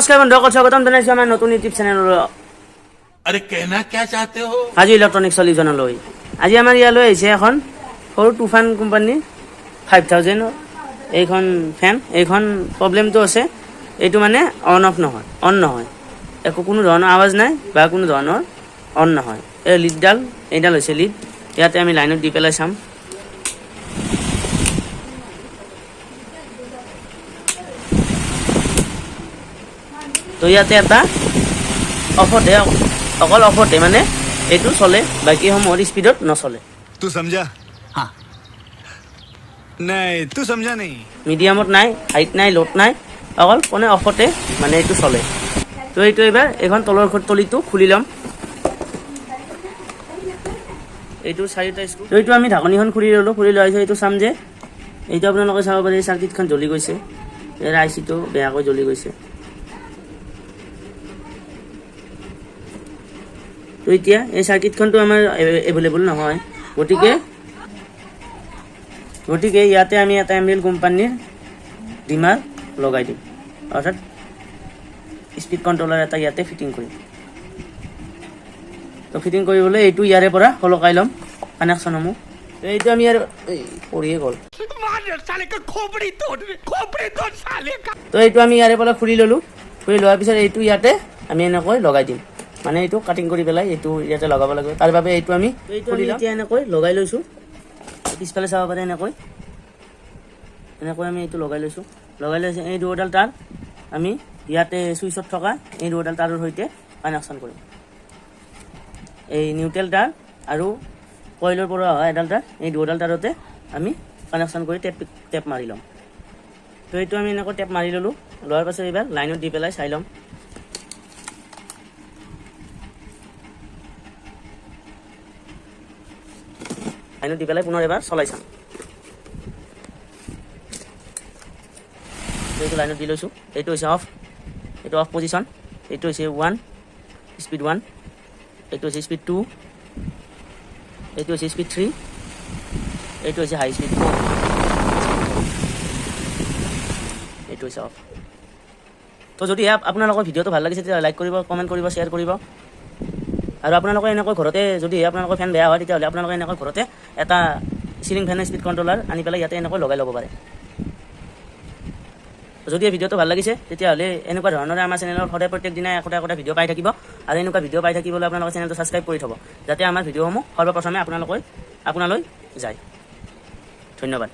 নমস্কাৰ বন্ধুসকল, স্বাগতম জনাইছো আমাৰ নতুন ইউটিউব চেনেলৰ अरे कहना क्या चाहते हो আজি ইলেক্ট্ৰনিক সলিউশনলৈ। আজি আমাৰ ইয়ালৈ আহিছে এখন সৰু তুফান কোম্পানীৰ 5000 এইখন ফেন। এইখন প্ৰব্লেমটো আছে, এইটো মানে অন নহয়, একো কোনো ধৰণৰ আৱাজ নাই বা কোনো ধৰণৰ অন নহয়। এই এইডাল হৈছে লিড। ইয়াতে আমি লাইনত দি পেলাই চাম। তো ইয়াতে এটা অকল অফতে মানে এইটো চলে, বাকীসমূহৰ স্পীডত নচলে। तू समझा हाँ नहीं तू समझा नहीं মিডিয়ামত নাই, হাইট নাই, লোড নাই, অকল মানে অফতে মানে এইটো চলে। তো এইটো এবাৰ এইখন তলৰ তলিটো খুলি ল'ম। এইটো চাৰিটা স্ক্ৰু। তো এইটো আমি ঢাকনিখন খুলি ল'লোঁ। খুলি লোৱাৰ পিছত এইটো চাম যে এইটো আপোনালোকে চাব পাৰে চাৰ্কিটখন জ্বলি গৈছে। ইয়াৰ আইচিটো বেয়াকৈ জ্বলি গৈছে। তো এতিয়া এই চাৰ্কিটখনটো আমাৰ এভেইলেবল নহয়, গতিকে ইয়াতে আমি এটা এমএল কোম্পানীৰ ডিমাৰ লগাই দিম, অৰ্থাৎ স্পীড কণ্ট্ৰলাৰ এটা ইয়াতে ফিটিং কৰিম। তো ফিটিং কৰিবলৈ এইটো ইয়াৰে পৰা সলকাই ল'ম কানেকশ্যনসমূহ। এইটো আমি ইয়াৰ পৰিয়ে গ'ল। তো এইটো আমি ইয়াৰে পৰা খুলি ল'লোঁ। খুলি লোৱাৰ পিছত এইটো ইয়াতে আমি এনেকৈ লগাই দিম, মানে এইটো কাটিং কৰি পেলাই এইটো ইয়াতে লগাব লাগিব। তাৰ বাবে এইটো আমি এতিয়া এনেকৈ লগাই লৈছোঁ। পিছফালে চাব পাৰে এনেকৈ আমি এইটো লগাই লৈছোঁ। এই দুডাল তাৰ আমি ইয়াতে চুইচত থকা এই দুডাল তাৰৰ সৈতে কানেকশ্যন কৰিম। এই নিউট্ৰেল তাৰ আৰু কইলৰ পৰা অহা এডাল তাৰ, এই দুডাল তাৰতে আমি কানেকশ্যন কৰি টেপ মাৰি ল'ম। তো এইটো আমি এনেকৈ টেপ মাৰি ল'লোঁ। লোৱাৰ পাছত এইবাৰ লাইনত দি পেলাই চাই ল'ম। লাইনত দি পেলাই পুনৰ এবাৰ চলাই চাম। এইটো লাইনত দি লৈছোঁ। এইটো হৈছে অফ, এইটো অফ পজিশ্যন। এইটো হৈছে 1 স্পীড 1, এইটো হৈছে স্পীড 2, এইটো হৈছে স্পীড 3, এইটো হৈছে হাই স্পীড 4, এইটো হৈছে অফ। তো যদি আপোনালোকৰ ভিডিঅ'টো ভাল লাগিছে তেতিয়াহ'লে লাইক কৰিব, কমেণ্ট কৰিব, শ্বেয়াৰ কৰিব। আৰু আপোনালোকে এনেকৈ ঘৰতে যদি আপোনালোকৰ ফেন বেয়া হয় তেতিয়াহ'লে আপোনালোকে এনেকৈ ঘৰতে এটা চিলিং ফেনৰ স্পীড কণ্ট্ৰলাৰ আনি পেলাই ইয়াতে এনেকৈ লগাই ল'ব পাৰে। যদি এই ভিডিঅ'টো ভাল লাগিছে তেতিয়াহ'লে এনেকুৱা ধৰণৰে আমাৰ চেনেলত সদায় প্ৰত্যেক দিনাই একোটা ভিডিঅ' পাই থাকিব। আৰু এনেকুৱা ভিডিঅ' পাই থাকিবলৈ আপোনালোকে চেনেলটো ছাবস্ক্ৰাইব কৰি থ'ব, যাতে আমাৰ ভিডিঅ'সমূহ সৰ্বপ্ৰথমে আপোনালৈ যায়। ধন্যবাদ।